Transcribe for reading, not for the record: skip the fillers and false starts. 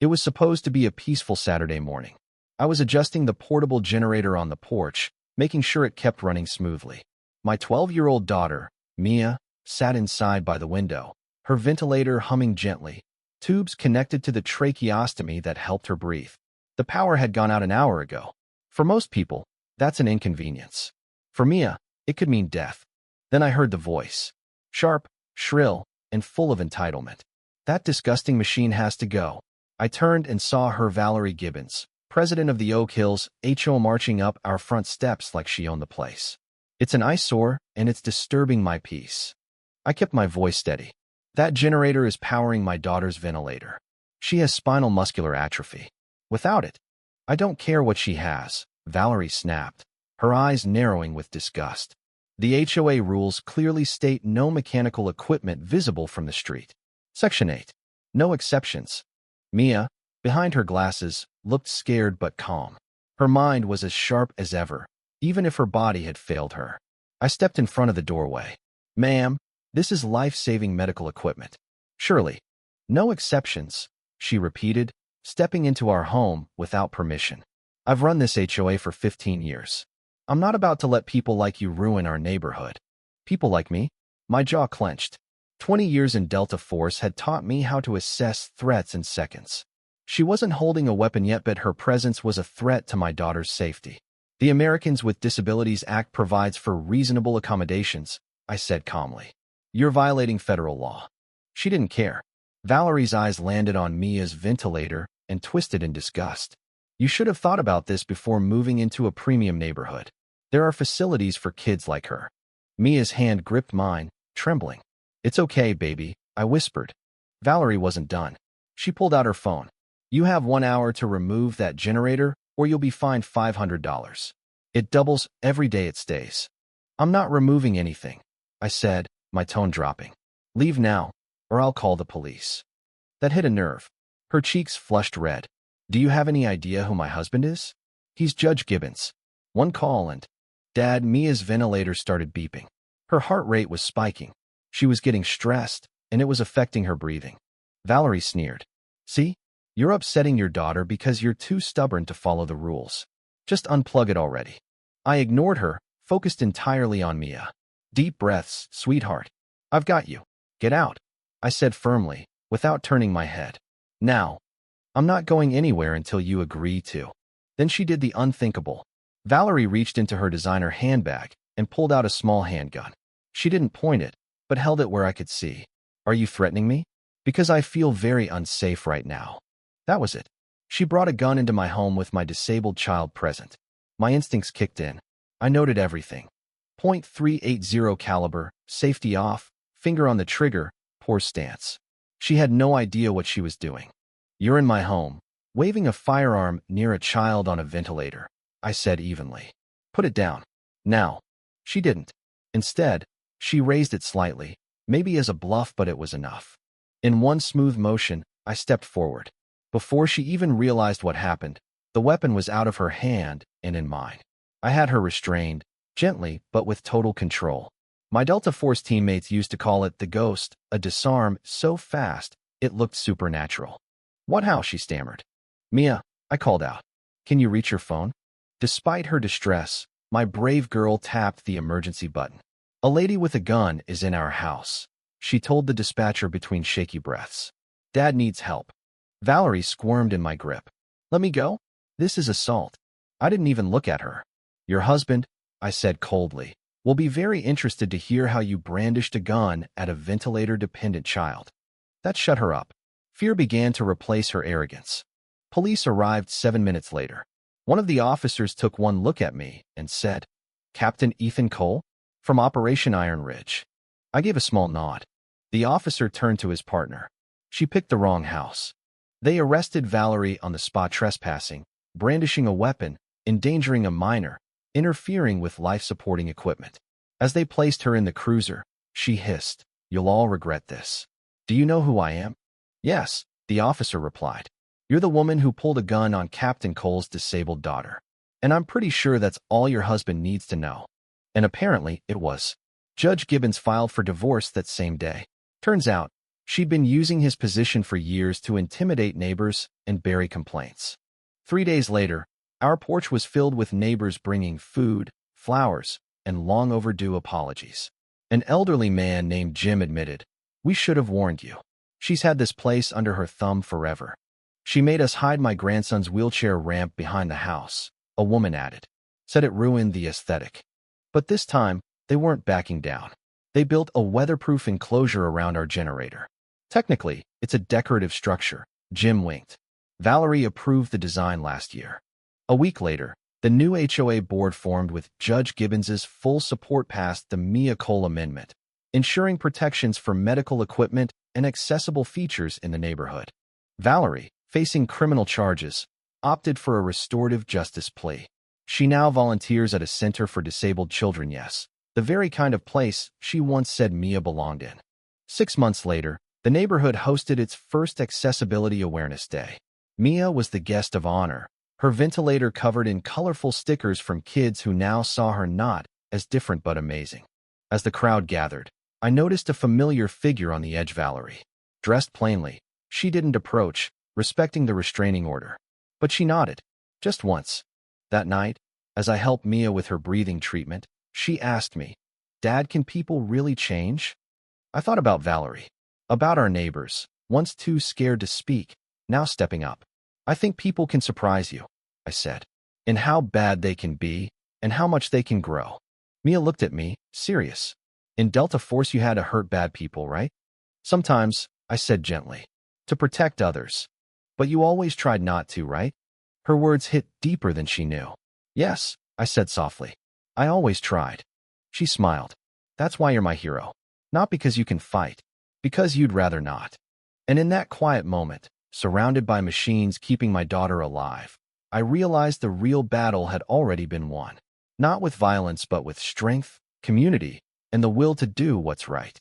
It was supposed to be a peaceful Saturday morning. I was adjusting the portable generator on the porch, making sure it kept running smoothly. My 12-year-old daughter, Mia, sat inside by the window, her ventilator humming gently, tubes connected to the tracheostomy that helped her breathe. The power had gone out an hour ago. For most people, that's an inconvenience. For Mia, it could mean death. Then I heard the voice. Sharp, shrill, and full of entitlement. That disgusting machine has to go. I turned and saw her Valerie Gibbons, president of the Oak Hills HOA, marching up our front steps like she owned the place. It's an eyesore, and it's disturbing my peace. I kept my voice steady. That generator is powering my daughter's ventilator. She has spinal muscular atrophy. Without it, I don't care what she has, Valerie snapped, her eyes narrowing with disgust. The HOA rules clearly state no mechanical equipment visible from the street. Section 8. No exceptions. Mia, behind her glasses, looked scared but calm. Her mind was as sharp as ever, even if her body had failed her. I stepped in front of the doorway. Ma'am, this is life-saving medical equipment. Surely. No exceptions, she repeated, stepping into our home without permission. I've run this HOA for 15 years. I'm not about to let people like you ruin our neighborhood. People like me? My jaw clenched. 20 years in Delta Force had taught me how to assess threats in seconds. She wasn't holding a weapon yet, but her presence was a threat to my daughter's safety. The Americans with Disabilities Act provides for reasonable accommodations, I said calmly. You're violating federal law. She didn't care. Valerie's eyes landed on Mia's ventilator and twisted in disgust. You should have thought about this before moving into a premium neighborhood. There are facilities for kids like her. Mia's hand gripped mine, trembling. It's okay, baby, I whispered. Valerie wasn't done. She pulled out her phone. You have 1 hour to remove that generator, or you'll be fined $500. It doubles every day it stays. I'm not removing anything, I said, my tone dropping. Leave now, or I'll call the police. That hit a nerve. Her cheeks flushed red. Do you have any idea who my husband is? He's Judge Gibbons. One call and... Dad, Mia's ventilator started beeping. Her heart rate was spiking. She was getting stressed, and it was affecting her breathing. Valerie sneered. See? You're upsetting your daughter because you're too stubborn to follow the rules. Just unplug it already. I ignored her, focused entirely on Mia. Deep breaths, sweetheart. I've got you. Get out, I said firmly, without turning my head. Now. I'm not going anywhere until you agree to. Then she did the unthinkable. Valerie reached into her designer handbag and pulled out a small handgun. She didn't point it, but held it where I could see. Are you threatening me? Because I feel very unsafe right now. That was it. She brought a gun into my home with my disabled child present. My instincts kicked in. I noted everything. .380 caliber, safety off, finger on the trigger, poor stance. She had no idea what she was doing. You're in my home, waving a firearm near a child on a ventilator, I said evenly. Put it down. Now. She didn't. Instead, she raised it slightly, maybe as a bluff, but it was enough. In one smooth motion, I stepped forward. Before she even realized what happened, the weapon was out of her hand and in mine. I had her restrained, gently but with total control. My Delta Force teammates used to call it the ghost, a disarm so fast it looked supernatural. What how? She stammered. Mia, I called out. Can you reach your phone? Despite her distress, my brave girl tapped the emergency button. A lady with a gun is in our house, she told the dispatcher between shaky breaths. Dad needs help. Valerie squirmed in my grip. Let me go? This is assault. I didn't even look at her. Your husband, I said coldly, will be very interested to hear how you brandished a gun at a ventilator-dependent child. That shut her up. Fear began to replace her arrogance. Police arrived 7 minutes later. One of the officers took one look at me and said, Captain Ethan Cole? From Operation Iron Ridge. I gave a small nod. The officer turned to his partner. She picked the wrong house. They arrested Valerie on the spot, trespassing, brandishing a weapon, endangering a minor, interfering with life-supporting equipment. As they placed her in the cruiser, she hissed, You'll all regret this. Do you know who I am? Yes, the officer replied. You're the woman who pulled a gun on Captain Cole's disabled daughter. And I'm pretty sure that's all your husband needs to know. And apparently it was. Judge Gibbons filed for divorce that same day. Turns out, She'd been using his position for years to intimidate neighbors and bury complaints. 3 days later, our porch was filled with neighbors bringing food, flowers, and long overdue apologies. An elderly man named Jim admitted, "We should have warned you. She's had this place under her thumb forever. She made us hide my grandson's wheelchair ramp behind the house," a woman added. Said it ruined the aesthetic. But this time, they weren't backing down. They built a weatherproof enclosure around our generator. Technically, it's a decorative structure, Jim winked. Valerie approved the design last year. A week later, the new HOA board formed with Judge Gibbons's full support passed the Mia Cole Amendment, ensuring protections for medical equipment and accessible features in the neighborhood. Valerie, facing criminal charges, opted for a restorative justice plea. She now volunteers at a center for disabled children, yes, the very kind of place she once said Mia belonged in. 6 months later, the neighborhood hosted its first Accessibility Awareness Day. Mia was the guest of honor, her ventilator covered in colorful stickers from kids who now saw her not as different but amazing. As the crowd gathered, I noticed a familiar figure on the edge. Valerie. Dressed plainly, she didn't approach, respecting the restraining order. But she nodded, just once. That night, as I helped Mia with her breathing treatment, she asked me, "Dad, can people really change?" I thought about Valerie, about our neighbors, once too scared to speak, now stepping up. "I think people can surprise you," I said, "in how bad they can be and how much they can grow." Mia looked at me, serious. "In Delta Force you had to hurt bad people, right?" "Sometimes," I said gently, "to protect others. But you always tried not to, right?" Her words hit deeper than she knew. "Yes," I said softly. "I always tried." She smiled. "That's why you're my hero. Not because you can fight, because you'd rather not." And in that quiet moment, surrounded by machines keeping my daughter alive, I realized the real battle had already been won. Not with violence but with strength, community, and the will to do what's right.